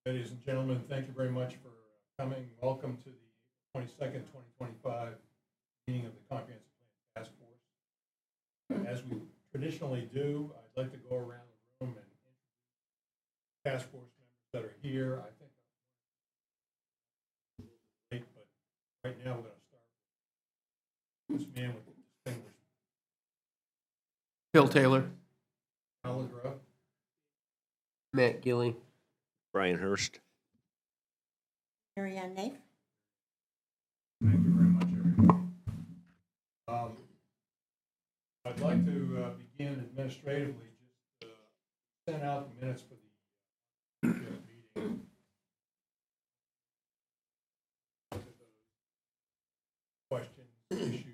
Ladies and gentlemen, thank you very much for coming. Welcome to the 22nd, 2025 meeting of the Comprehensive Plan Task Force. As we traditionally do, I'd like to go around the room and introduce task force members that are here. I think I'm late, but right now we're going to start with this man with the distinguished Phil Taylor. Allegra. Matt Gilly. Brian Hurst. Marianne Naif. Thank you very much, everybody. I'd like to begin administratively, just send out the minutes for the meeting. Questions, issues.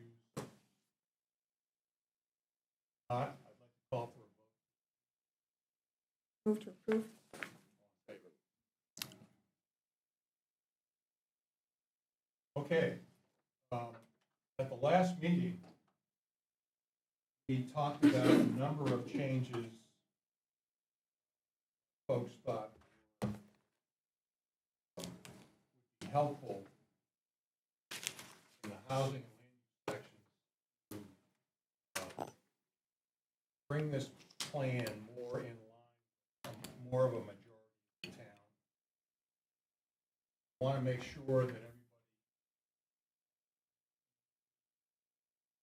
Not, I'd like to call for a vote. Move to approve. Okay. At the last meeting, we talked about a number of changes folks thought would be helpful in the housing and land use sections to bring this plan more in line, more of a majority of the town. I want to make sure that everybody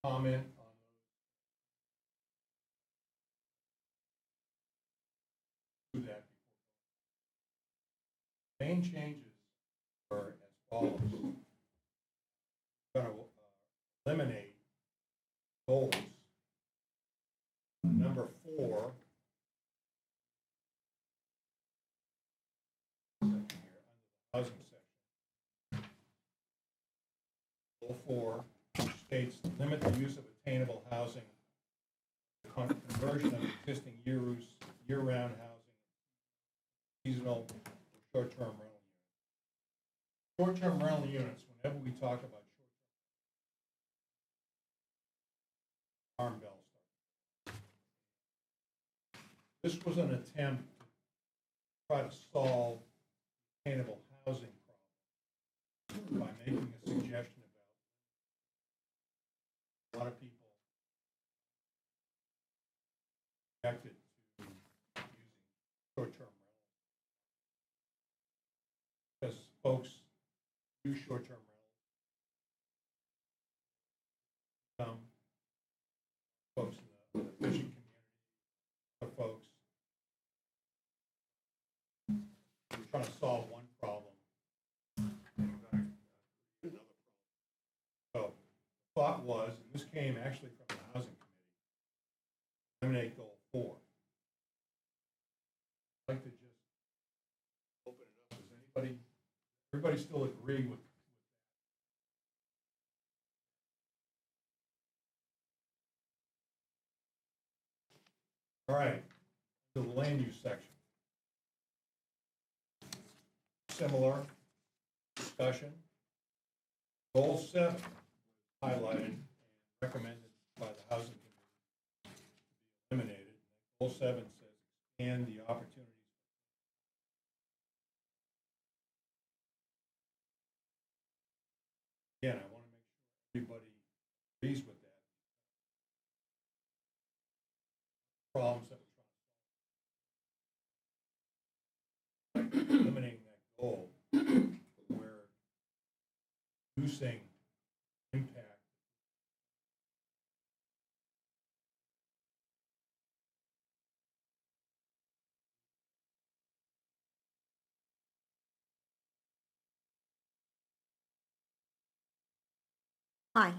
comment on those. Do that before. Main changes are as follows. We're going to eliminate goals. Number 4. Under the housing section. Goal 4 states limit the use of attainable housing, conversion of existing year-round housing, seasonal or short-term rental units. Short-term rental units, whenever we talk about short-term, alarm bells start. This was an attempt to try to solve the attainable housing problem by making a suggestion about a lot of people objected to using short-term rentals because folks use short-term rentals. Folks in the fishing community, other folks. We're trying to solve one problem, and we're going to create another problem. So the thought was, and this came actually from the Housing Committee, eliminate goal 4. I'd like to just open it up. Does everybody still agree with that? All right, to the land use section. Similar discussion. Goal 7 highlighted and recommended by the Housing Committee to be eliminated. Goal 7 says expand the opportunities. Again, I want to make sure everybody agrees with that. Problems that we're trying to solve. Eliminating that goal, we're reducing impact. Hi.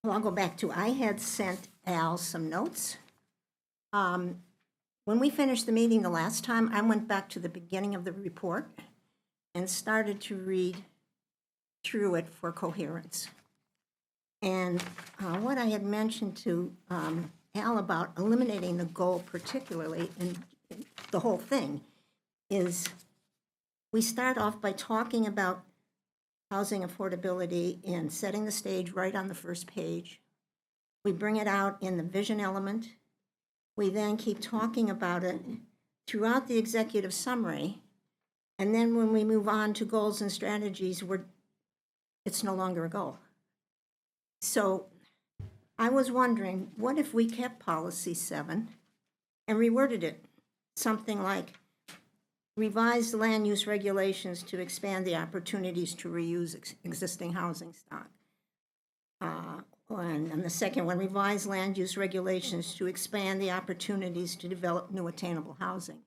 I'll go back to, I had sent Al some notes. When we finished the meeting the last time, I went back to the beginning of the report and started to read through it for coherence. And what I had mentioned to Al about eliminating the goal particularly, and the whole thing, is we start off by talking about housing affordability and setting the stage right on the first page. We bring it out in the vision element. We then keep talking about it throughout the executive summary, and then when we move on to goals and strategies, it's no longer a goal. So I was wondering, what if we kept policy 7 and reworded it something like revised land use regulations to expand the opportunities to reuse existing housing stock. And the second one, revised land use regulations to expand the opportunities to develop new attainable housing.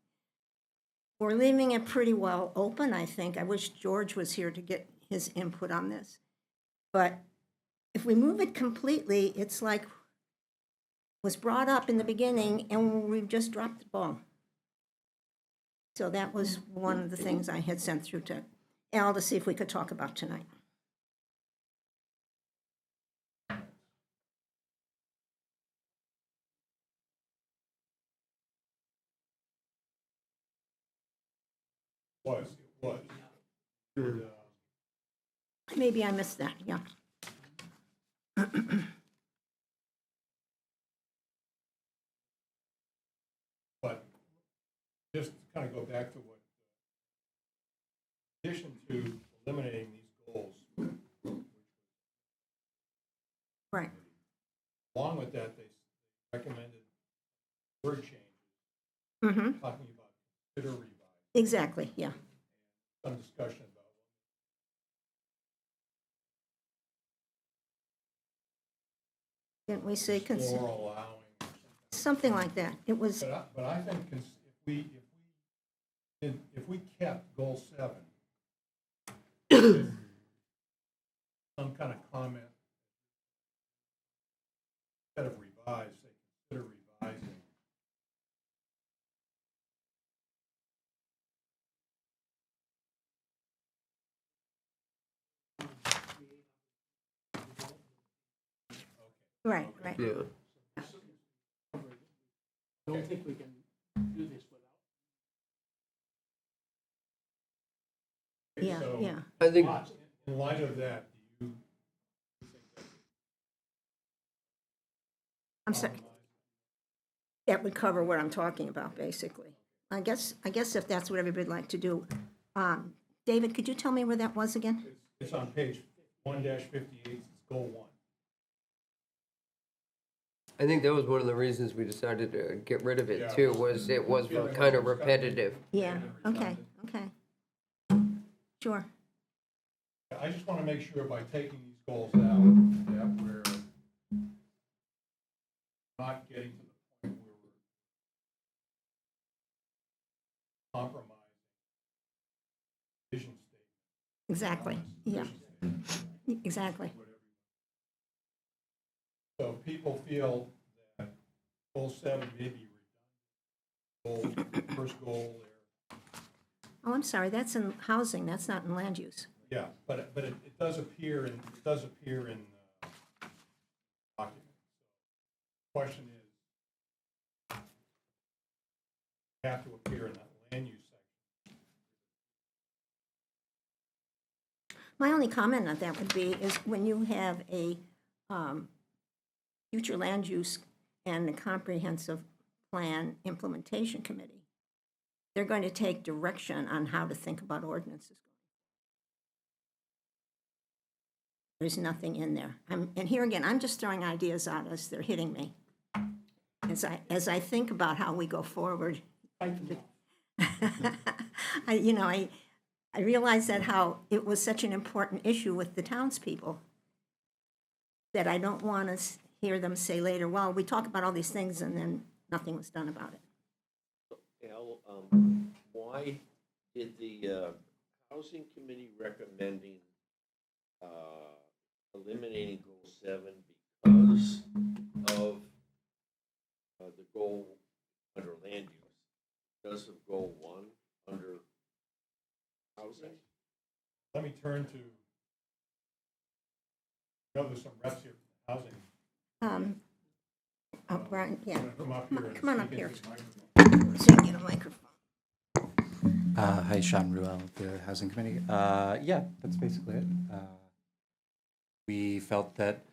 We're leaving it pretty well open, I think. I wish George was here to get his input on this. But if we move it completely, it's like was brought up in the beginning and we've just dropped the ball. So that was one of the things I had sent through to Al to see if we could talk about tonight. It was. Maybe I missed that, yeah. But just to kind of go back to what, in addition to eliminating these goals, Right. along with that, they recommended word changes, Mm-hmm. talking about consider revise, Exactly, yeah. some discussion about Didn't we say explore allowing, or something like that? It was, but I think if we kept goal 7, some kind of comment, instead of revise, say consider revising. right. Yeah. Don't think we can do this without. Yeah, So, yeah. I think, in light of that, do you think that I'm sorry. That would cover what I'm talking about, basically. I guess if that's what everybody'd like to do. David, could you tell me where that was again? it's on page 1-58, it's goal 1. I think that was one of the reasons we decided to get rid of Yeah. it too, was it was kind of repetitive. Yeah, okay. Sure. I just want to make sure by taking these goals out, that we're not getting to the point where we're compromising vision statement. Exactly, yeah, Vision statement, exactly. whatever. So people feel that goal 7 may be redundant. First goal there. Oh, I'm sorry, that's in housing, that's not in land use. Yeah, but it does appear in, document. Question is, have to appear in that land use section. My only comment on that would be is when you have a future land use and a comprehensive plan implementation committee, they're going to take direction on how to think about ordinances. There's nothing in there. And here again, I'm just throwing ideas out as they're hitting me. As I think about how we go forward, I realize that how it was such an important issue with the townspeople that I don't want to hear them say later, well, we talk about all these things and then nothing was done about it. Al, why did the housing committee recommending eliminating goal 7 because of the goal under land use, because of goal 1 under housing? Let me turn to, I know there's some reps here from housing. Brian, yeah. I'm gonna come up here and Come on up speak here. into the microphone. So you get a microphone. Hi, Sean Ruel, the Housing Committee. Yeah, that's basically it. We felt that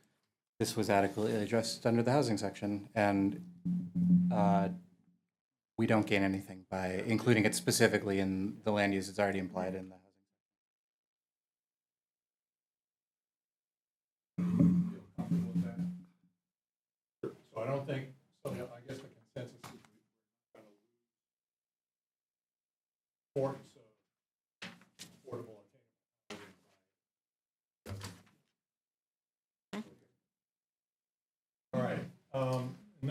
this was adequately addressed under the housing section, and we don't gain anything by including it specifically in the land use. It's already implied in the housing. Feel comfortable with that? So I don't think, so I guess the consensus is we're going to lose importance of affordable and attainable housing. All right, and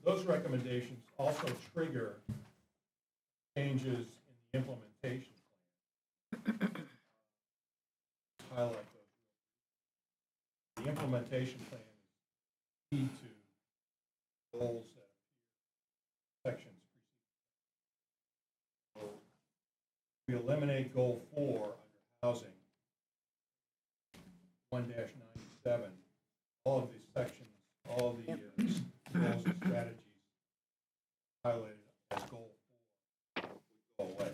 those recommendations also trigger changes in the implementation plan. Highlight those. The implementation plan is key to goals that appear in sections preceding. So we eliminate goal 4 under housing, 1-97. All of these sections, all of the goals and strategies highlighted as goal 4 would go away.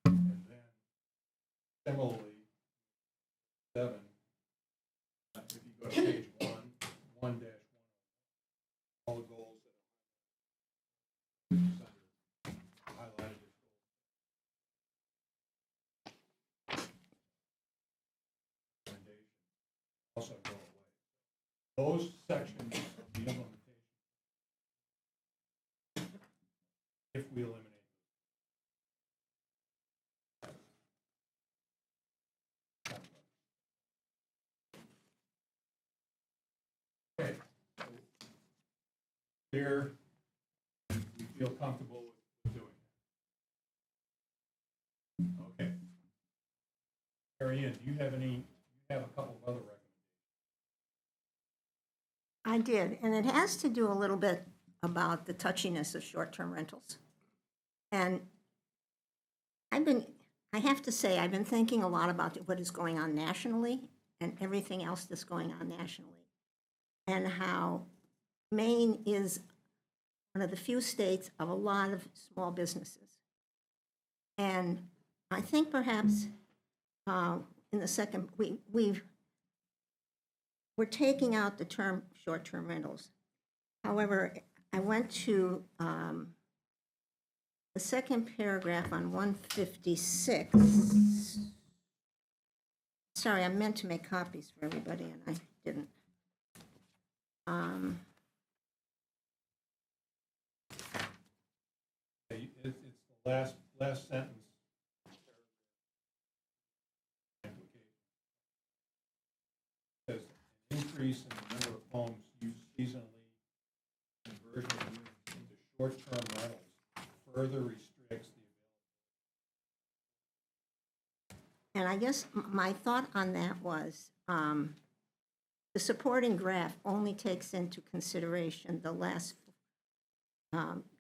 And then similarly, 7, if you go to page 1-1, all the goals that are highlighted as goals. Recommendation also go away. Those sections of the implementation, if we eliminate okay. Here, we feel comfortable with doing that. Okay. Mary Ann, do you have any, you have a couple of other recommendations? I did, and it has to do a little bit about the touchiness of short-term rentals. And I have to say, I've been thinking a lot about what is going on nationally and everything else that's going on nationally, and how Maine is one of the few states of a lot of small businesses. And I think perhaps in the second, we're taking out the term short-term rentals. However, I went to the second paragraph on 156. Sorry, I meant to make copies for everybody, and I didn't. It's the last sentence. It says an increase in the number of homes used seasonally, conversion of units into short-term rentals further restricts the availability. And I guess my thought on that was the supporting graph only takes into consideration the last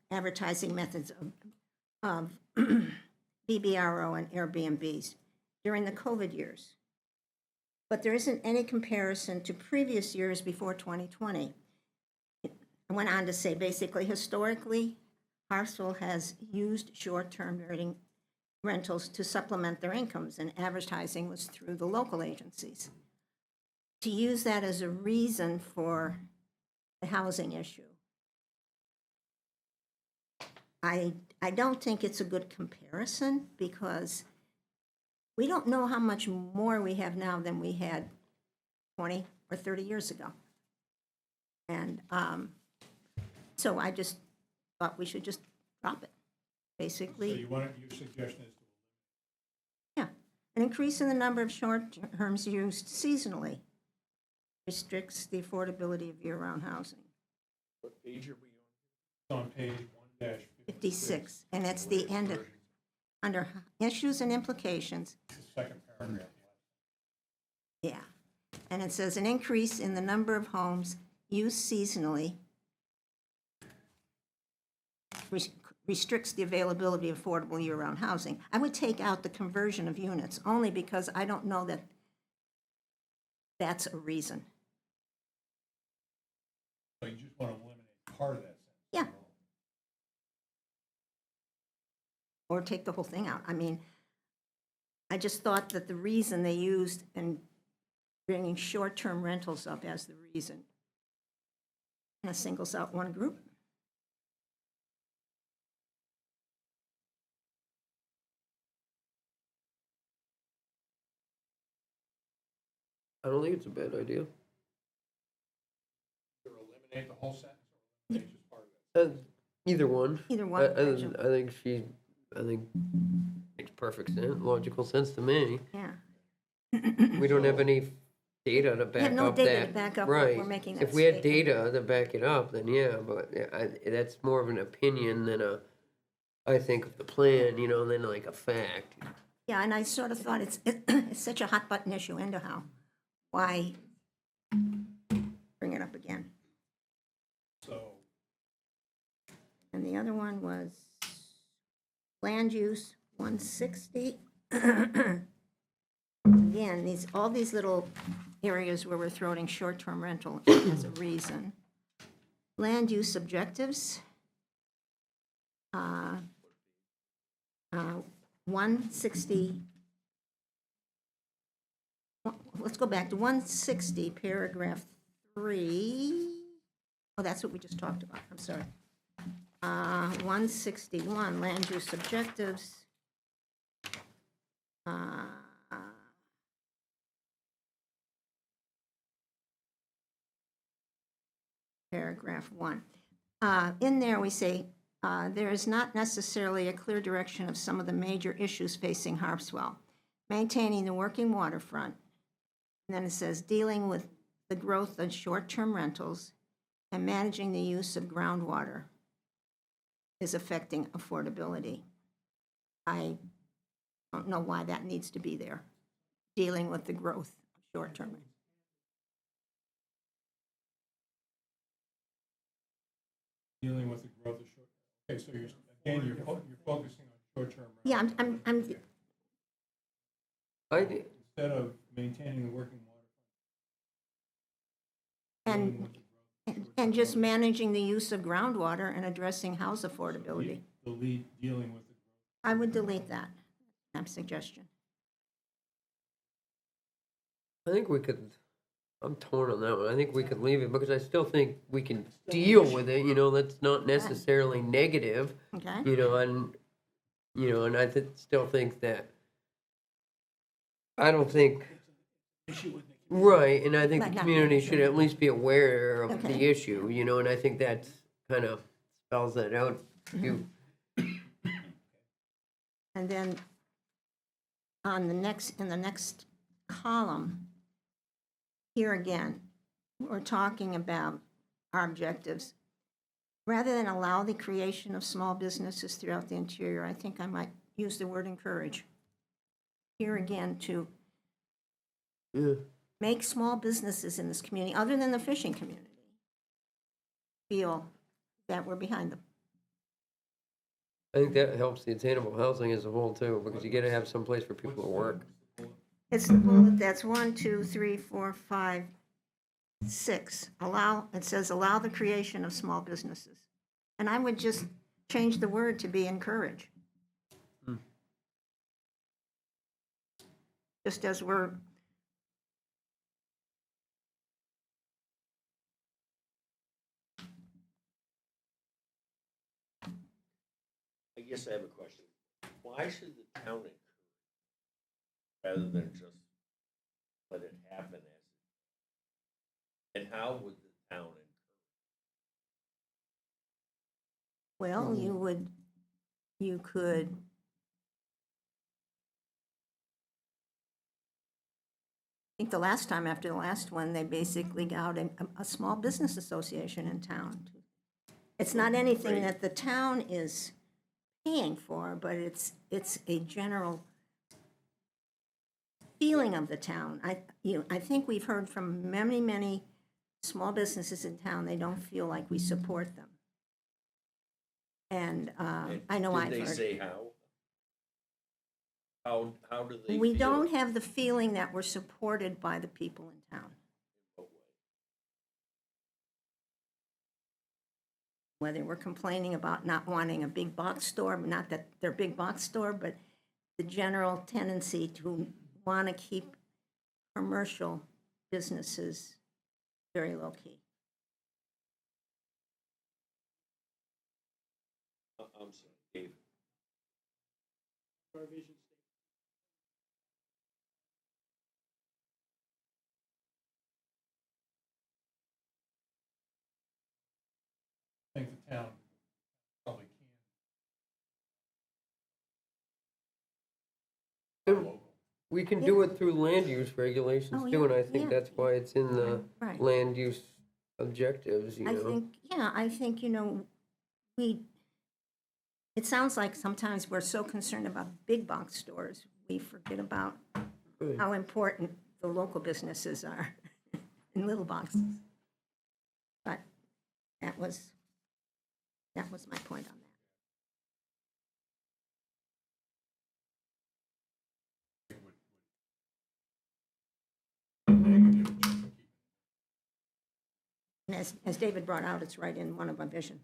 advertising methods of BBRO and Airbnbs during the COVID years. But there isn't any comparison to previous years before 2020. I went on to say, basically, historically, Hartsville has used short-term rentals to supplement their incomes, and advertising was through the local agencies. To use that as a reason for the housing issue, I don't think it's a good comparison, because we don't know how much more we have now than we had 20 or 30 years ago. And so I just thought we should just drop it, basically. So you want your suggestion is to Yeah, an increase in the number of short terms used seasonally restricts the affordability of year-round housing. What page are we on page 1-56, and it's the end of, under issues and implications, the second paragraph. yeah. And it says an increase in the number of homes used seasonally restricts the availability of affordable year-round housing. I would take out the conversion of units, only because I don't know that that's a reason. So you just want to eliminate part of that sentence. Yeah. Or take the whole thing out. I mean, I just thought that the reason they used in bringing short-term rentals up as the reason, Kind of singles out one group. I don't think it's a bad idea. Either eliminate the whole sentence or eliminate just part of it. Either one. Either I, one. I think makes perfect sense, logical sense to me. Yeah. We don't have any data to We have back no up data that. to back up what Right. we're making that If we had statement. data to back it up, then yeah, but that's more of an opinion than I think of the plan, you know, than like a fact. Yeah, and I sort of thought it's such a hot button issue anyhow. Why bring it up again? So, And the other one was land use 160. Again, all these little areas where we're throwing short-term rental as a reason. Land use objectives. 160. Let's go back to 160, paragraph 3. Oh, that's what we just talked about. I'm sorry. 161, land use objectives. Paragraph 1. In there, we say, there is not necessarily a clear direction of some of the major issues facing Harpswell. Maintaining the working waterfront. And then it says, dealing with the growth of short-term rentals and managing the use of groundwater is affecting affordability. I don't know why that needs to be there, dealing with the growth of short-term. dealing with the growth of short, okay, so you're focusing on short-term. Yeah, rentals. Instead of maintaining the working waterfront. dealing with the growth of and just short-term managing the use of groundwater and addressing house rentals. affordability. Delete dealing with the growth. I would delete that, that suggestion. I think we could, I'm torn on that one. I think we could leave it because I still think we can deal with it, you know, that's not necessarily negative, Okay? and I still think that, I don't think, Issue with the right, and I think Like the not community being should sure. at least be aware of the Okay. issue, you know, and I think that kind of spells that out too. And then in the next column, here again, we're talking about our objectives. Rather than allow the creation of small businesses throughout the interior, I think I might use the word encourage. Here again, to Yeah. make small businesses in this community, other than the fishing community, feel that we're behind them. I think that helps the attainable housing as a whole too, because you gotta have some place for people to work. It's the bullet that's 1, 2, 3, 4, 5, 6. It says allow the creation of small businesses. And I would just change the word to be encourage. Just as we're, I guess I have a question. Why should the town encourage rather than just let it happen as it? And how would the town encourage? well, you could, I think the last time after the last one, they basically got a small business association in town. It's not anything that the town is paying for, but it's a general feeling of the town. I think we've heard from many, many small businesses in town, they don't feel like we support them. And I know I've Did heard. they say how? How do they feel? We don't have the feeling that we're supported by the people in town. What way? Whether we're complaining about not wanting a big box store, not that they're a big box store, but the general tendency to want to keep commercial businesses very low key. our vision statement. I think the town probably can. And we can do it through land use regulations Oh, too, and I yeah, think yeah. that's why it's in the Right. land use objectives, you I know? think, it sounds like sometimes we're so concerned about big box stores, we forget about Right. how important the local businesses are in little boxes. But that was my point on that. Negative. And as David brought out, it's right in one of our vision.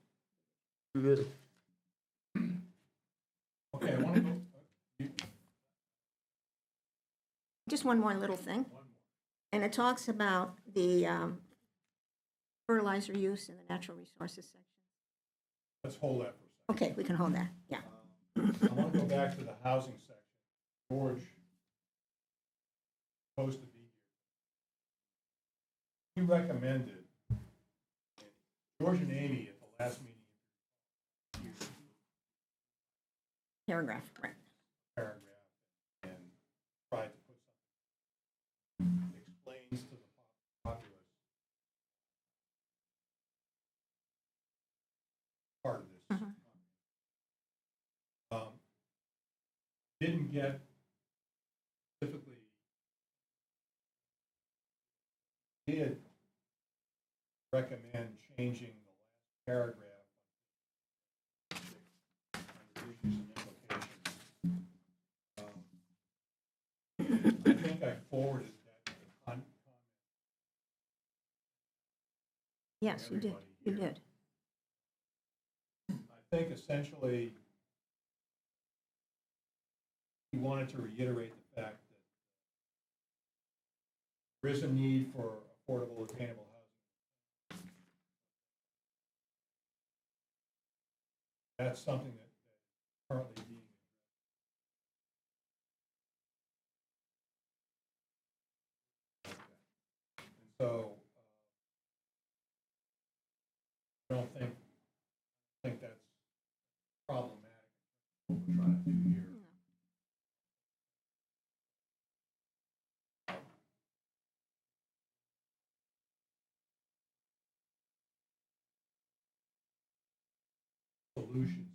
Good. Okay, I want to go, Just one more little thing. And it talks about the fertilizer use in the natural resources section. let's hold that for a Okay, we can hold that, yeah. second. I want to go back to the housing section. George supposed to be here. He recommended, George and Amy at the last meeting, Paragraph, right. paragraph and tried to put something that explains to the populace part of this. Didn't get specifically, did recommend changing the last paragraph under issues and implications. I think I forwarded that to the comment. Yes, you did, you did. I think essentially, he wanted to reiterate the fact that there is a need for affordable, attainable housing. That's something that is currently being addressed. And so, I don't think that's problematic. What we're trying to do here. Solutions.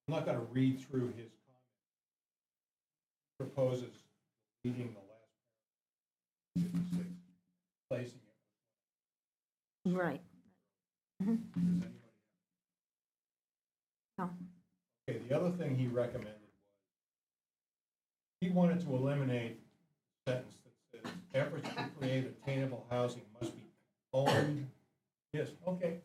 I'm not going to read through his comments. He proposes reading the last paragraph, 56, placing it. Right. Does anybody No. Okay, the other thing he recommended was, he wanted to eliminate the sentence that says, efforts to create attainable housing must be owned. Yes, okay.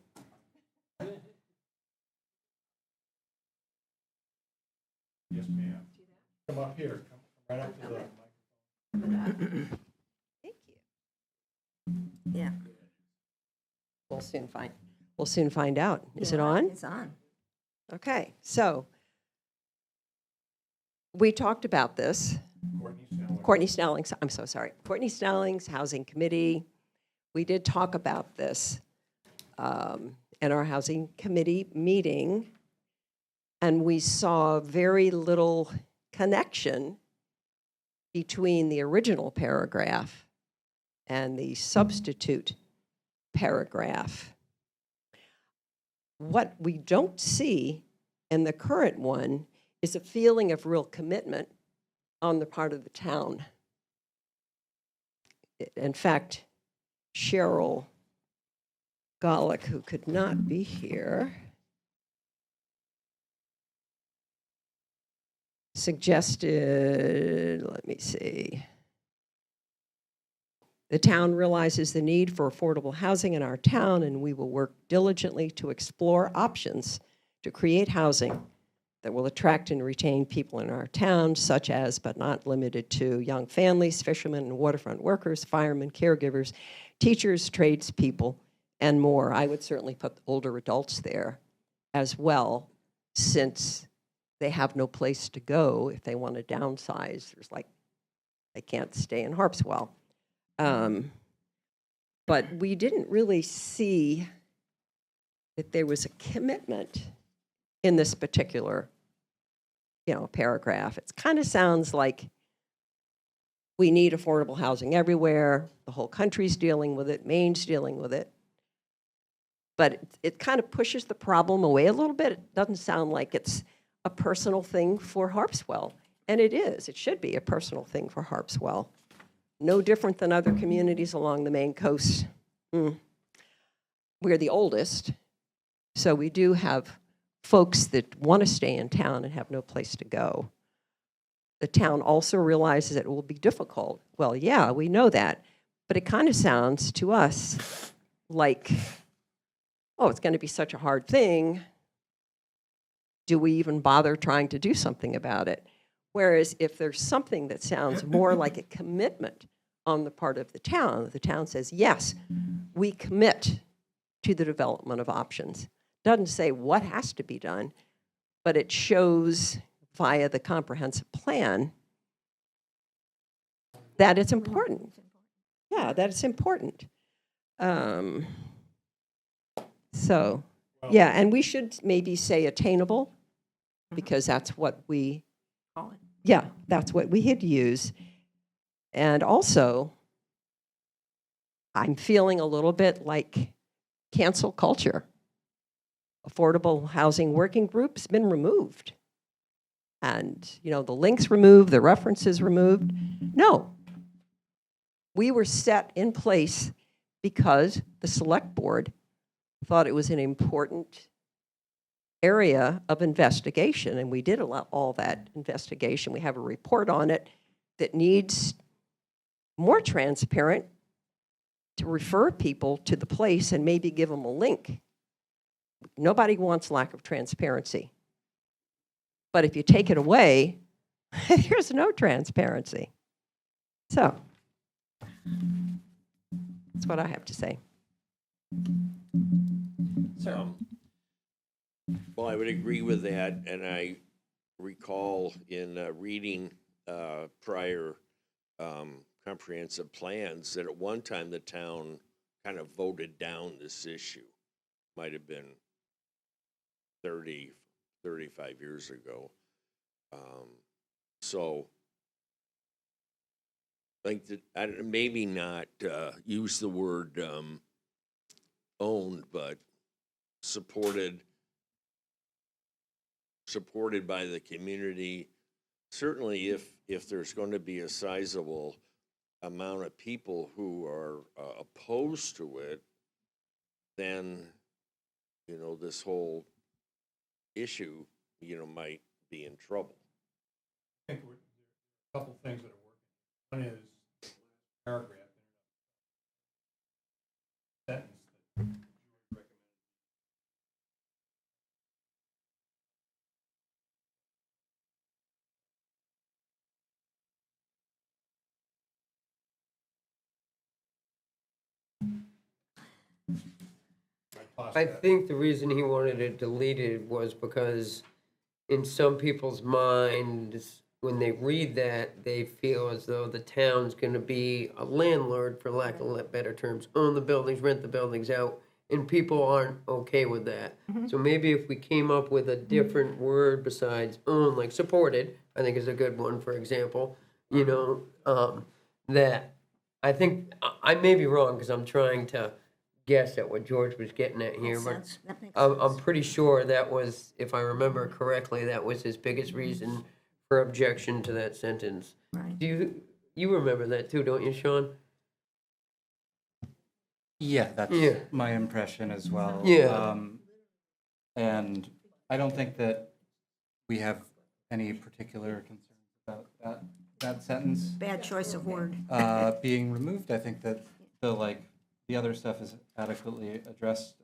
Yes, ma'am. Come up here, come right up to the microphone. Thank you. Yeah. We'll soon find out. Is it on? It's on. Okay, so we talked about this. Courtney Snelling. Courtney Snelling's, I'm so sorry. Courtney Snelling's Housing Committee. We did talk about this in our Housing Committee meeting, and we saw very little connection between the original paragraph and the substitute paragraph. What we don't see in the current one is a feeling of real commitment on the part of the town. In fact, Cheryl Golick, who could not be here, suggested, let me see, the town realizes the need for affordable housing in our town, and we will work diligently to explore options to create housing that will attract and retain people in our town, such as, but not limited to, young families, fishermen and waterfront workers, firemen, caregivers, teachers, tradespeople, and more. I would certainly put older adults there as well, since they have no place to go if they want to downsize. There's like, they can't stay in Harpswell. But we didn't really see that there was a commitment in this particular, paragraph. It kind of sounds like we need affordable housing everywhere. The whole country's dealing with it. Maine's dealing with it. But it kind of pushes the problem away a little bit. It doesn't sound like it's a personal thing for Harpswell. And it is. It should be a personal thing for Harpswell. No different than other communities along the Maine coast. We're the oldest, so we do have folks that want to stay in town and have no place to go. The town also realizes it will be difficult. Well, yeah, we know that. But it kind of sounds to us like, oh, it's going to be such a hard thing. Do we even bother trying to do something about it? Whereas if there's something that sounds more like a commitment on the part of the town says, yes, we commit to the development of options. Doesn't say what has to be done, but it shows via the comprehensive plan that it's important. Yeah, that it's important. So, yeah, and we should maybe say attainable, because that's what we, yeah, that's what we had used. And also, I'm feeling a little bit like cancel culture. Affordable Housing Working Group's been removed. And, the links removed, the references removed. No. We were set in place because the select board thought it was an important area of investigation, and we did all that investigation. We have a report on it that needs more transparent to refer people to the place and maybe give them a link. Nobody wants lack of transparency. But if you take it away, there's no transparency. So, that's what I have to say. Well, I would agree with that, and I recall in reading prior comprehensive plans that at one time the town kind of voted down this issue. Might have been 30, 35 years ago. So I think that maybe not use the word owned, but supported by the community. Certainly if there's going to be a sizable amount of people who are opposed to it, then, this whole issue, might be in trouble. I think a couple things that are working. One is paragraph, sentence that George recommended. I think the reason he wanted it deleted was because in some people's minds, when they read that, they feel as though the town's gonna be a landlord, for lack of better terms, own the buildings, rent the buildings out, and people aren't okay with that. So maybe if we came up with a different word besides own, like supported, I think is a good one, for example, that, I think, I may be wrong, because I'm trying to guess at what George was getting at here, Makes but sense. That makes I'm sense. pretty sure that was, if I remember correctly, that was his biggest reason for objection to that sentence. Right. Do you remember that too, don't you, Sean? Yeah, that's Yeah. my impression as well. Yeah. And I don't think that we have any particular concerns about that sentence Bad choice of word. being removed. I think that the other stuff is adequately addressed.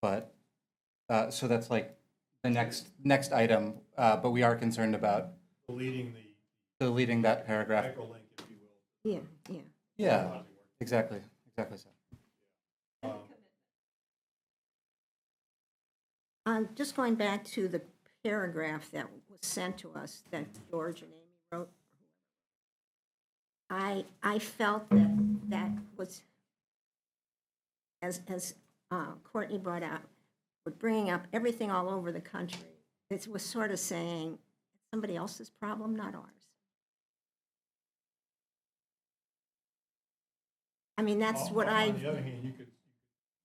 But so that's like the next item. But we are concerned about deleting that paragraph. Hyperlink, if you will. Yeah, yeah. Yeah, exactly so. Just going back to the paragraph that was sent to us, that George and Amy wrote, I felt that was, as Courtney brought out, with bringing up everything all over the country, it was sort of saying, somebody else's problem, not ours. I mean, that's what I. On the other hand, you could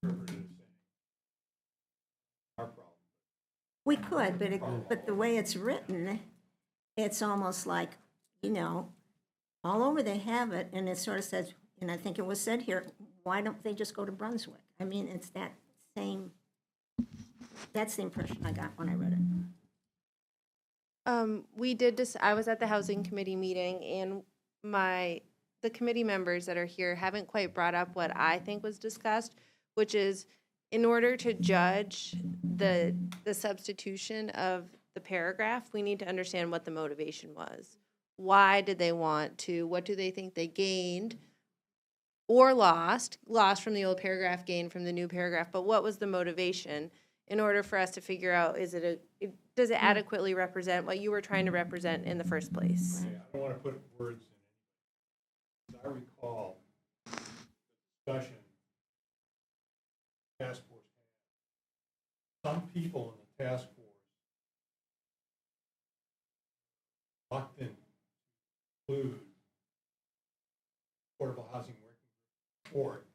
interpret it as saying, our problem. We could, but the way it's written, it's almost like, all over they have it, and it sort of says, and I think it was said here, why don't they just go to Brunswick? I mean, it's that same, that's the impression I got when I read it. We did I was at the housing committee meeting, and the committee members that are here haven't quite brought up what I think was discussed, which is in order to judge the substitution of the paragraph, we need to understand what the motivation was. Why did they want to? What do they think they gained or lost? Lost from the old paragraph, gained from the new paragraph. But what was the motivation in order for us to figure out, does it adequately represent what you were trying to represent in the first place? I don't want to put words in it. As I recall, the discussion task force had, some people in the task force reluctant to include Affordable Housing Working Group report,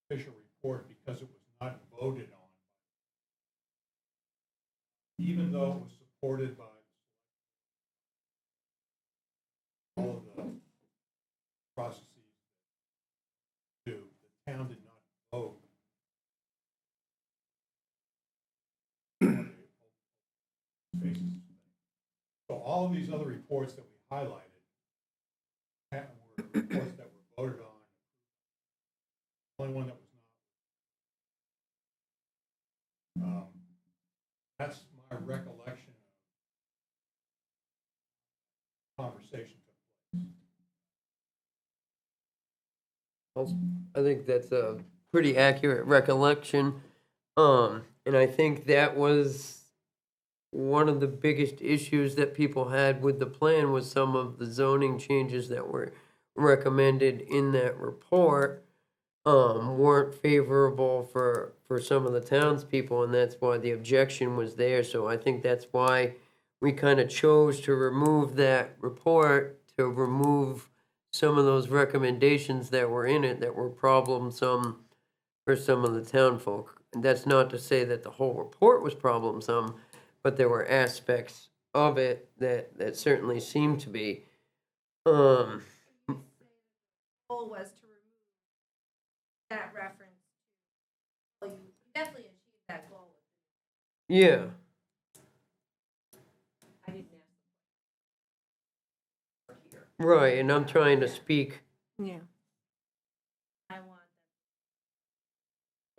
official report, because it was not voted on, even though it was supported by all of the processes that do. The town did not vote. So all of these other reports that we highlighted were reports that were voted on. The only one that was not. That's my recollection of conversation took place. I think that's a pretty accurate recollection. And I think that was one of the biggest issues that people had with the plan was some of the zoning changes that were recommended in that report weren't favorable for some of the townspeople, and that's why the objection was there. So I think that's why we kind of chose to remove that report, to remove some of those recommendations that were in it that were problemsome for some of the town folk. And that's not to say that the whole report was problemsome, but there were aspects of it that certainly seemed to be. Goal was to remove that reference. Well, you definitely achieved that goal. Yeah. I didn't ask here. Right, and I'm trying to speak. Yeah. I want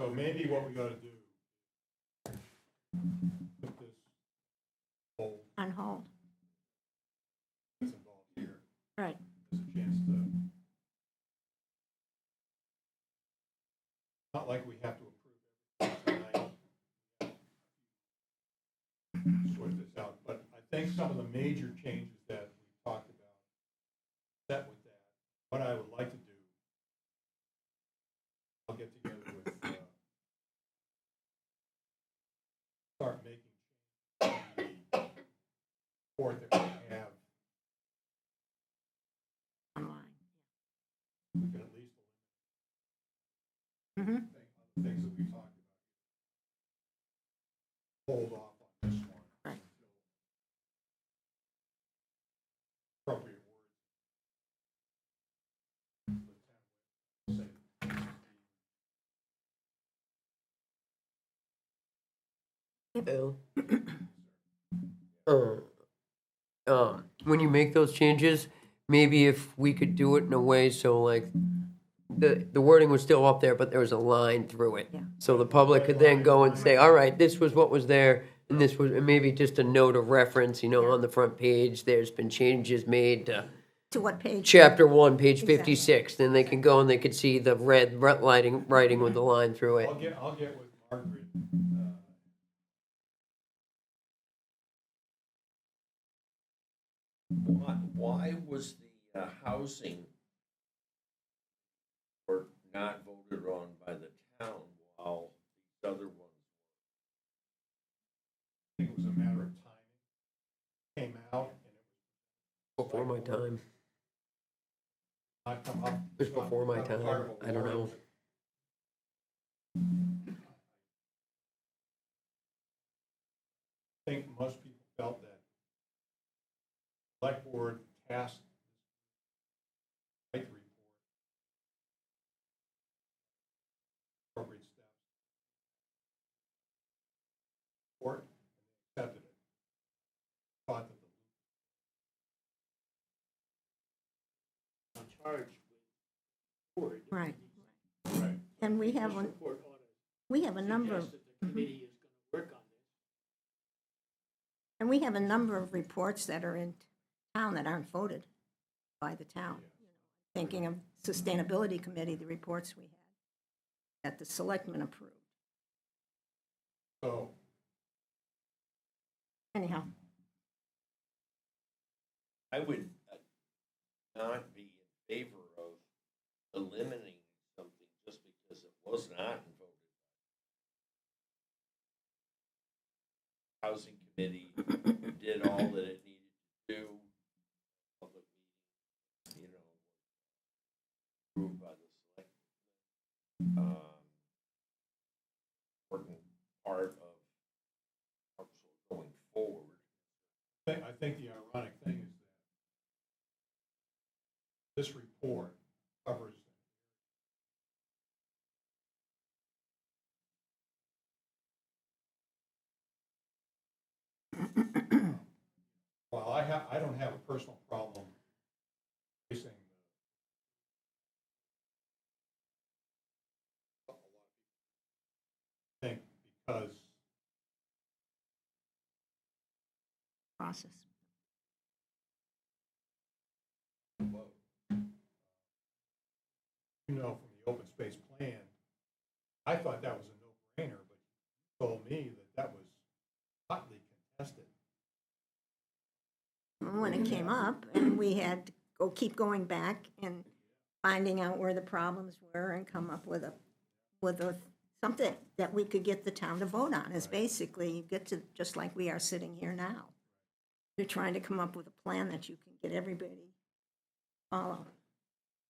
So maybe what we ought to do, put this whole On hold, that's involved here, right. as a chance to, not like we have to approve everything tonight, sort this out, but I think some of the major changes that we talked about, set with that, what I would like to do, I'll get together with, start making the report that we have, Online. we can at least Mm-hmm. things that we talked about. Hold off on this one. Right. Until appropriate words. Bill. When you make those changes, maybe if we could do it in a way so like the wording was still up there, but there was a line through it. Yeah. So the public could then go and say, all right, this was what was there, and this was, and maybe just a note of reference, on the front page, there's been changes made to To what page? chapter 1, page Exactly. 56. Then they can go and they could see the red writing with the line through it. I'll get with Margaret, why was the housing or not voted on by the town while these other ones I think it was a matter of timing. Came out and it was. Before my time. Not come up. It was before my not part time. of a I don't know. warrant. I think most people felt that the select board tasked write the report, appropriate steps. Report, and they accepted it. Thought that the On charge with board. Right. right. And we have This one, report ought to we have a number of, suggest that the committee is going to work on this. and we have a number of reports that are in town that aren't voted by the town. Thinking of Sustainability Committee, the reports we had that the selectmen approved. So Anyhow, I would not be in favor of eliminating something just because it was not voted. Housing committee did all that it needed to do. Public meeting, approved by the select. Important part of council going forward. I think the ironic thing is that this report covers while I don't have a personal problem facing a lot of people think because process. you know, from the open space plan, I thought that was a no-brainer, but you told me that that was hotly contested. When it came up, and we had to keep going back and finding out where the problems were and come up with something that we could get the town to vote on, is basically, you get to, just like we are sitting here now. You're trying to come up with a plan that you can get everybody to follow.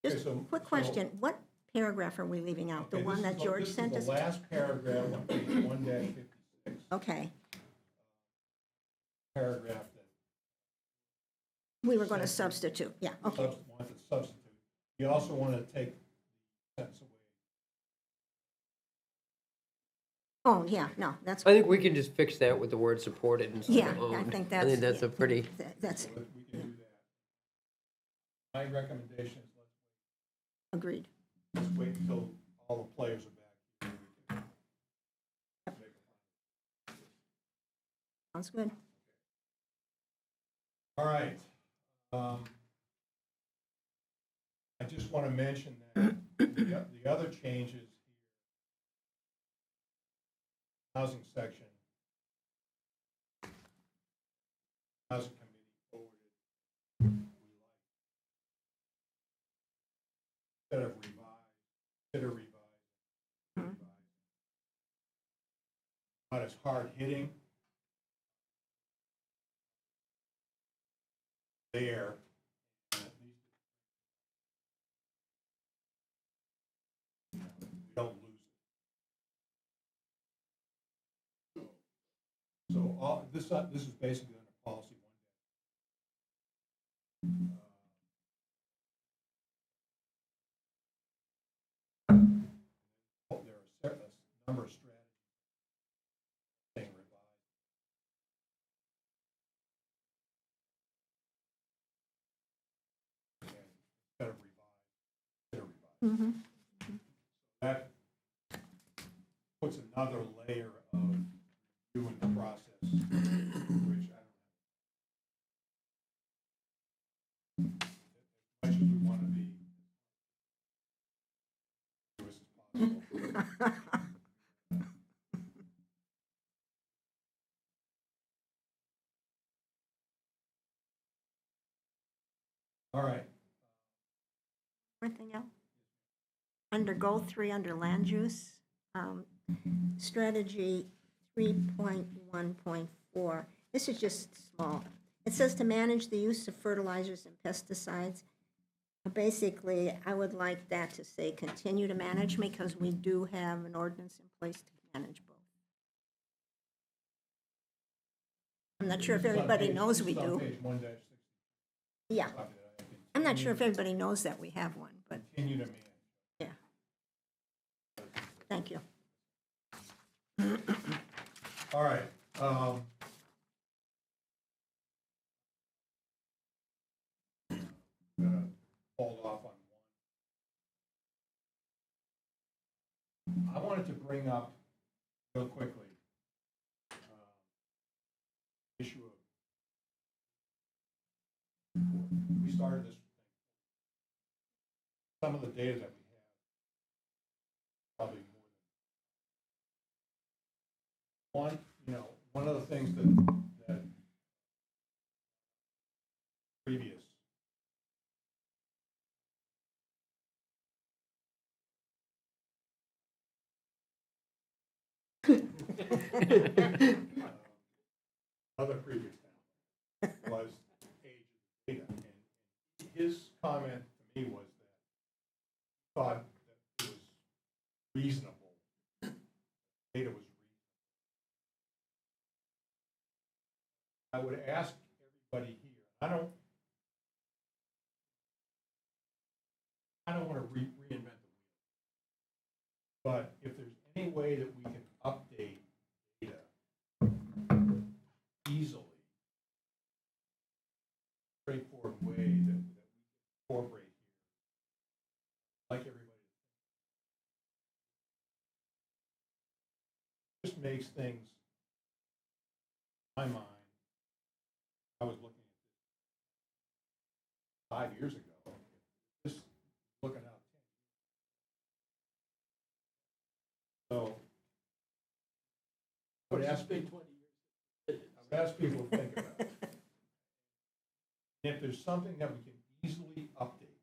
Okay, Just so- quick question, what paragraph are we leaving out? The Okay, one this that is George sent This us? is the last paragraph on page 1-56, Okay, paragraph that we were going to substitute, yeah, okay. wants to substitute. You also want to take the sentence away. Oh, yeah, no, that's, I think we can just fix that with the word supported instead yeah, of I owned. think I that's. think that's a pretty, That's So we can do that. My recommendation is agreed. let's wait until all the players are back here. We can make a final. Sounds good. All right. I just want to mention that the other changes here, housing section, housing committee forwarded, we like. Instead of revise, consider revise, Mhm. revise. Not as hard hitting. There. And at least we don't lose it. So all, this is basically under policy 1. There are a number of strategies being revised. And instead of revise, consider revise. Mhm. That puts another layer of doing the process, which I don't have. As much as we want to be as possible. All right. Anything else? Under goal 3, under land use, strategy 3.1.4, this is just small. It says to manage the use of fertilizers and pesticides. Basically, I would like that to say continue to manage, because we do have an ordinance in place to manage both. I'm not sure if This is on everybody page- knows this we is on do. page 1-60. Yeah, Copy that. I can I'm not sure if everybody knows that we have one, but Continue to manage. yeah. Thank you. All right. Gonna hold off on one. I wanted to bring up real quickly issue of, we started this, some of the data that we have, probably more than one of the things that previous other previous town was age of data. And his comment to me was that he thought that it was reasonable, data was reasonable. I would ask everybody here, I don't want to reinvent the wheel. But if there's any way that we can update data easily, straightforward way that we can incorporate here, like everybody, just makes things, in my mind, I was looking at this 5 years ago, just looking out 10 years. So, I would ask people, people to think about it. And if there's something that we can easily update,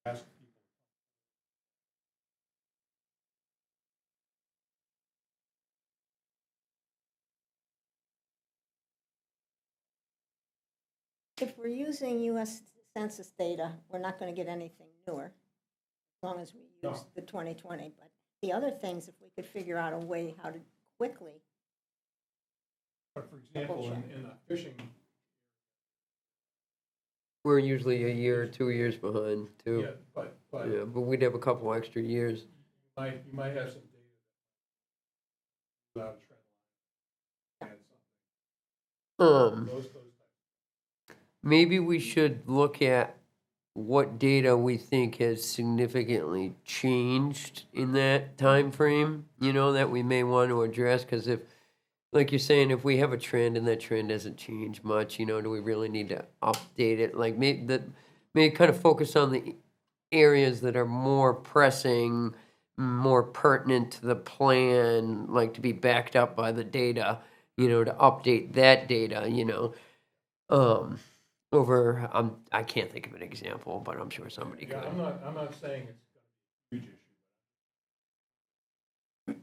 ask people. If we're using US Census data, we're not going to get anything newer, as long as we use No. the 2020. But the other things, if we could figure out a way how to quickly, But for example, in the fishing, We're usually a year or 2 years behind yeah, too. but Yeah, but we'd have a couple extra years. you might have some data without a trend line. Add something. Those types. Maybe we should look at what data we think has significantly changed in that time frame, that we may want to address, because if, like you're saying, if we have a trend and that trend hasn't changed much, do we really need to update it? Like maybe kind of focus on the areas that are more pressing, more pertinent to the plan, like to be backed up by the data, to update that data, over, I can't think of an example, but I'm sure somebody Yeah, could. I'm not saying it's a huge issue, but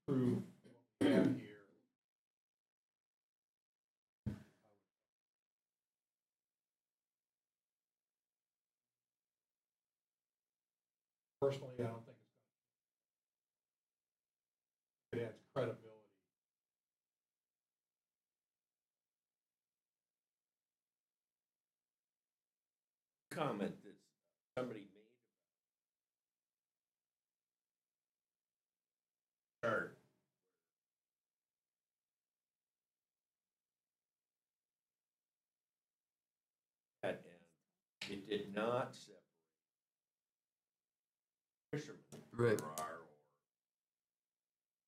improve what we have here. Personally, I don't think it adds credibility. Comment that somebody made about chart. And it did not separate fishermen Right. from our,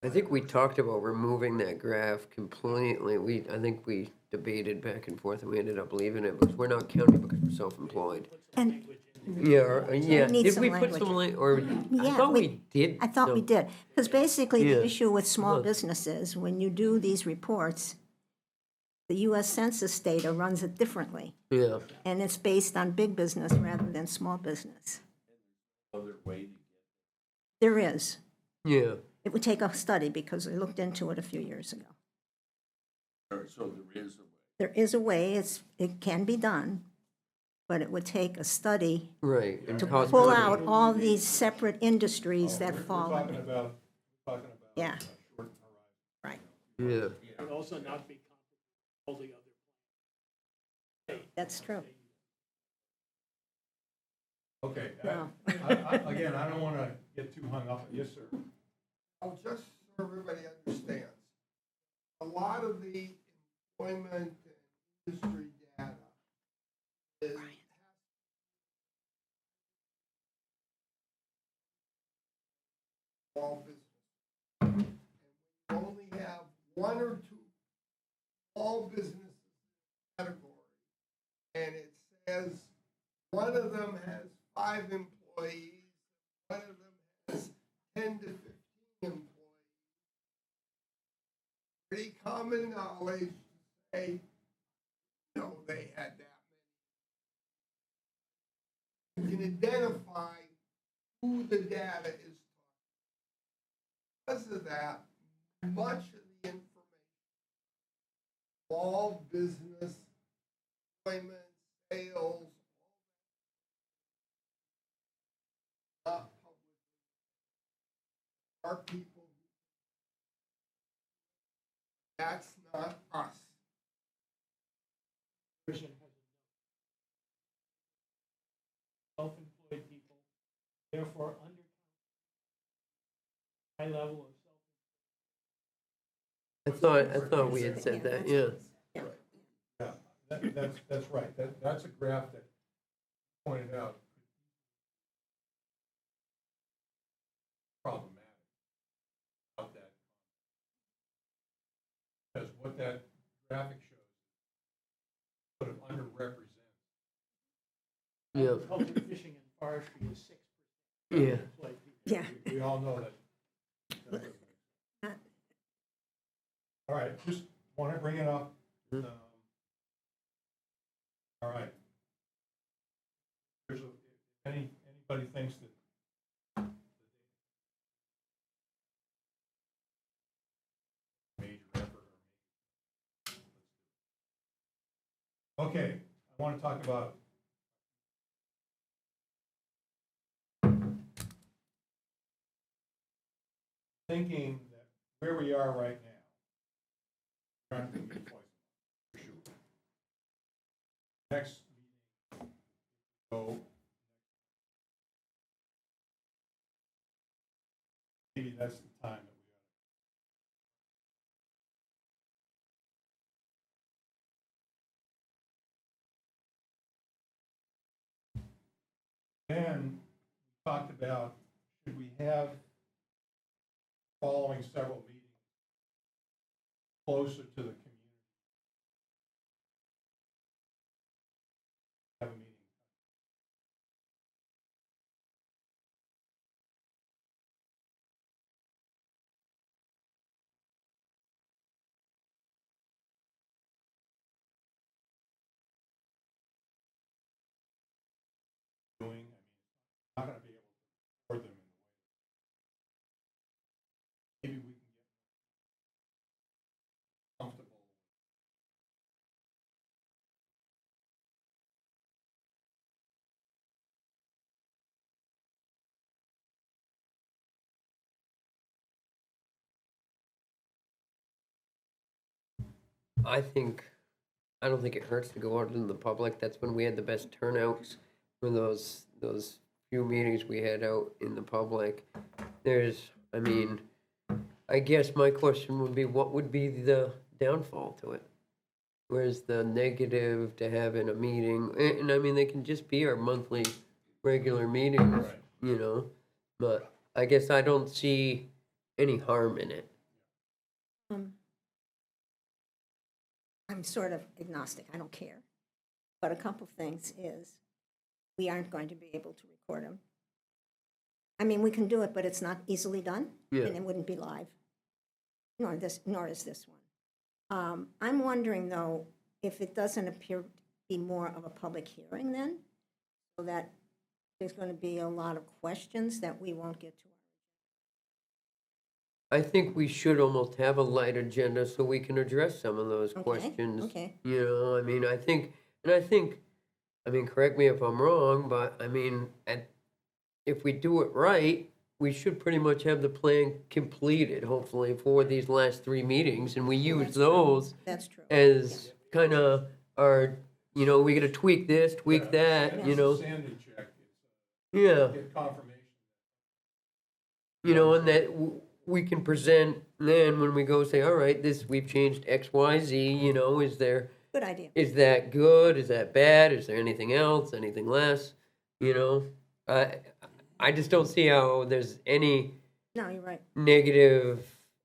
I think we talked about removing that graph completely. I think we debated back and forth and we ended up leaving it because we're not counting because we're self-employed. and Yeah. need Did some we put some, or, I Yeah, thought we- we did. I thought we some- did. Because basically, Yeah. the issue with small Look. businesses, when you do these reports, the US Census data runs it differently, Yeah, and it's based on big business rather than small business. Other way to There is. yeah. It would take a study because I looked into it a few years ago. so there is a way. There is a way, it can be done, but it would take a study Right. and to cost pull money. out all these separate industries Oh, that we're fall talking in. about, Yeah. short horizon. Right, Yeah. But also not be comparable to all the other. that's true. Okay, No. again, I don't want to get too hung up. Yes, sir. Oh, just so everybody understands, a lot of the employment and industry data is small business. And when you only have one or two small businesses category, and it says one of them has 5 employees, one of them has 10 to 15 employees. Pretty common knowledge to say, no, they had that many. You can identify who the data is talking. Because of that, much of the information, small business, employment, sales, not public. Our people, that's not us. Person has a self-employed people, therefore under high level of I thought we had said that, yeah. Yeah, that's right. That's a graph that you pointed out problematic about that. Because what that graphic shows sort of underrepresents. Yeah. agriculture, fishing, and forestry is 6% Yeah. employed people. Yeah. We all know that. All right, just want to bring it up. Mhm. All right. There's anybody thinks that major effort or okay, I want to talk about thinking that where we are right now, we're not going to meet twice a month, for sure. Next meeting, so maybe that's the time that we ought to. Then we talked about, should we have following several meetings closer to the community? Have a meeting. Doing, I mean, not going to be able to record them in the way. Maybe we can get comfortable. I don't think it hurts to go out in the public. That's when we had the best turnouts, for those few meetings we had out in the public. I mean, I guess my question would be, what would be the downfall to it? Where's the negative to having a meeting? And I mean, they can just be our monthly regular meetings, Right. you know? But I guess I don't see any harm in it. I'm sort of agnostic, I don't care. But a couple things is, we aren't going to be able to record them. I mean, we can do it, but it's not easily done, Yeah. and it wouldn't be live. Nor is this one. I'm wondering, though, if it doesn't appear to be more of a public hearing then, so that there's going to be a lot of questions that we won't get to. I think we should almost have a light agenda so we can address some of those Okay, questions. okay. You know, I mean, I mean, correct me if I'm wrong, but I mean, if we do it right, we should pretty much have the plan completed, hopefully, for these last 3 meetings, and we use That's true. those That's true. as kind of our, you know, we gotta tweak this, tweak Yeah, that, it's you a know, sanity check. yeah. Get confirmation. You know, and that we can present then when we go say, all right, this, we've changed X, Y, Z, you know, is Good idea. that good? Is that bad? Is there anything else, anything less? You know, I just don't see how there's any No, you're right. negative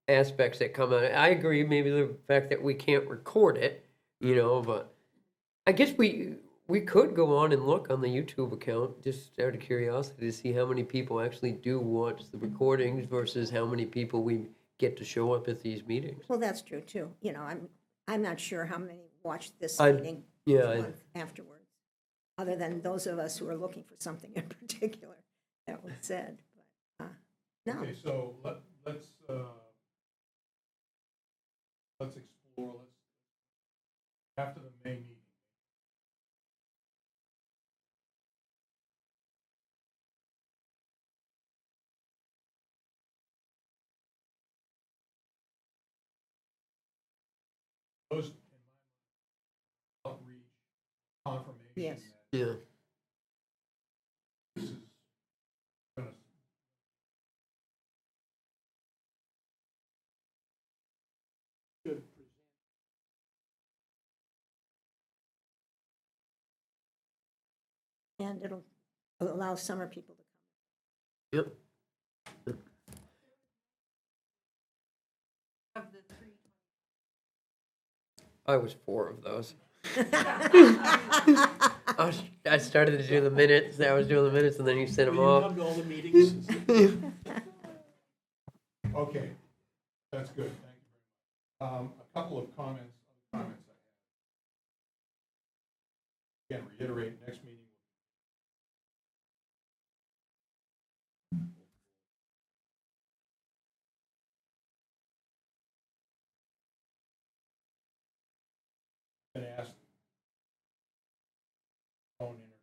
aspects that come out. I agree, maybe the fact that we can't record it, you know, but I guess we could go on and look on the YouTube account, just out of curiosity, to see how many people actually do watch the recordings versus how many people we get to show up at these meetings. Well, that's true, too. You know, I'm not sure how many watched this I- meeting yeah, each month afterwards, other than those of us who are looking for something in particular that was said. But, no, Okay, so let's explore, after the May meeting. Those, in my mind, outreach, confirmation Yes. that Yeah. this is gonna Should present. and it'll allow summer people to come. Yep. I was 4 of those. I started to do the minutes. I was doing the minutes, and then you sent them You didn't off. come to all the meetings. Okay, that's good, thank you very much. A couple of comments I have. Again, reiterate, next meeting. Been asked, phone interview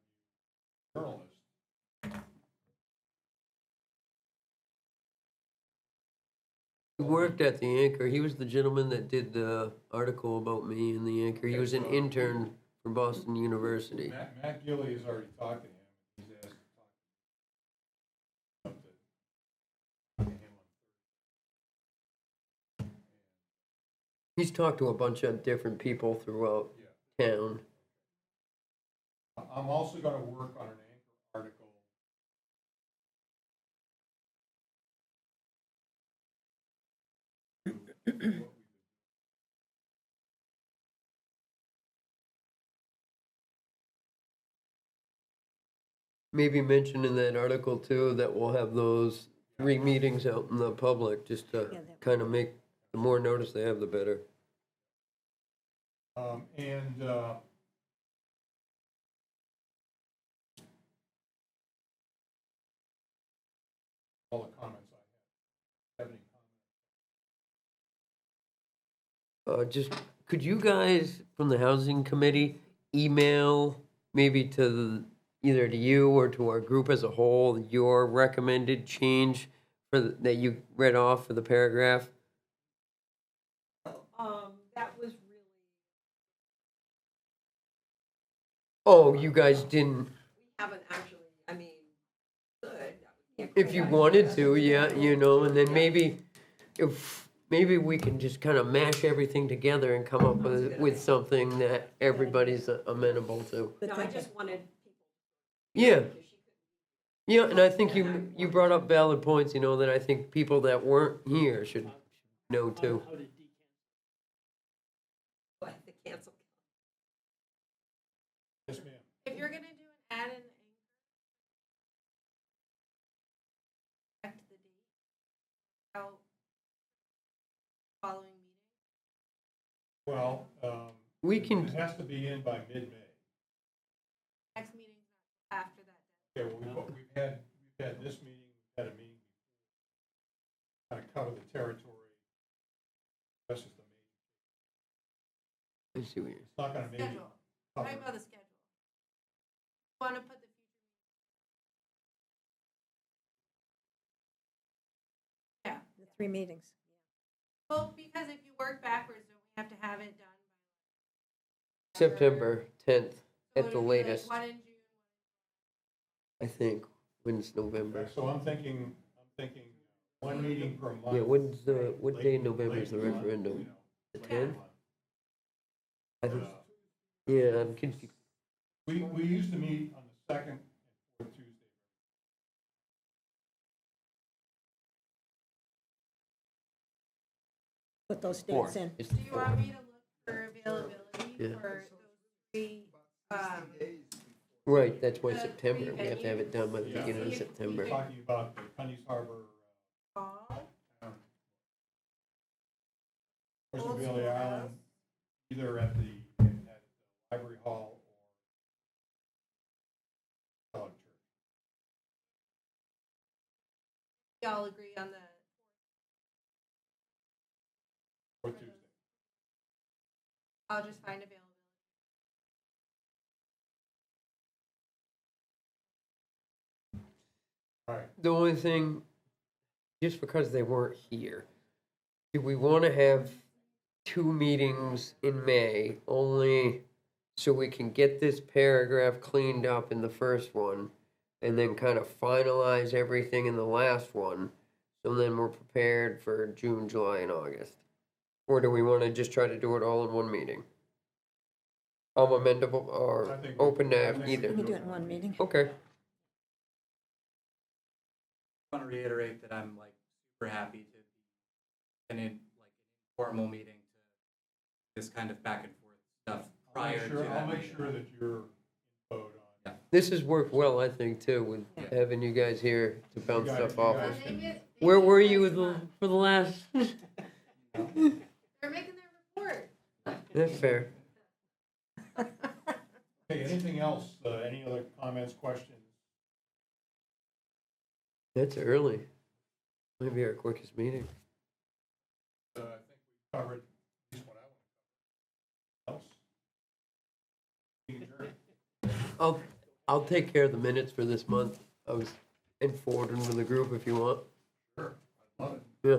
journalist. He worked at the Anchor. He was the gentleman that did the article about me in the Anchor. He was an intern for Boston University. Matt Gilly has already talked to him. He's asked to talk to him on He's talked to a bunch of different people throughout town. I'm also gonna work on an Anchor article. Maybe mention in that article too that we'll have those 3 meetings out in the public, just to Yeah, that- kind of make, the more notice they have, the better. And all the comments I have. Have any comments? Just, could you guys from the housing committee email maybe to either to you or to our group as a whole, your recommended change that you read off for the paragraph? That was really. Oh, you guys didn't, Haven't actually, I mean, good. if you wanted to, yeah, you know, and then maybe, maybe we can just kind of mash everything together and come up with something that everybody's amenable to. Good No, I thinking. just wanted. Yeah. Yeah, and I think you brought up valid points, you know, that I think people that weren't here should know too. How did What, the cancel? Yes, ma'am. If you're gonna do an ad in Anchor, correct the date out following Well, We it can, has to be in by mid-May. Next meeting after that. Yeah, well, we've had this meeting, we've had a meeting, kind of cover the territory. This is the major, I see what you're, it's not gonna maybe Schedule. cover. Talking about the schedule. Want to put the future. Yeah, The 3 meetings. well, because if you work backwards, don't we have to have it done by? September 10th So at it'd the be like latest, one in June. I think. When's November? So I'm thinking one meeting per month. Yeah, when's the, what day in late- November late is the in month, referendum? you know, The late in 10th? month. I think, Uh, yeah, I'm confused. We used to meet on the second and fourth Tuesday. Put those Four. dates in. It's Do the you fourth. want me to look for availability Yeah. for those 3, 60 days before. Right, that's why September, we have to have it done by the Yeah. beginning of See if we September. can- Talking about the Penny's Harbor, fall? Oyster Old Bailey School Island, House. either at the library hall or Solid Church. Y'all agree on the, Fourth Tuesday. I'll just find availability. All right. The only thing, just because they weren't here, do we want to have 2 meetings in May only so we can get this paragraph cleaned up in the first one and then kind of finalize everything in the last one, so then we're prepared for June, July, and August? Or do we want to just try to do it all in one meeting? I'm amendable or I think we- open I to think we either. We can do it in one meeting. Okay. I want to reiterate that I'm like super happy to be in like an informal meeting to this kind of back and forth stuff prior to that I'll make meeting. sure that you're infoed on. This has worked well, I think, too, with Yeah. having you guys here to bounce guys- stuff you off guys of. can- Where were you for the last? They're making their report. That's fair. Okay, anything else? Any other comments, questions? That's early. Maybe our quickest meeting. I think we covered at least what I want to cover. Else? Meeting adjourned. I'll take care of the minutes for this month. I was and forward them to the group if you want. Sure, I love it. Yeah.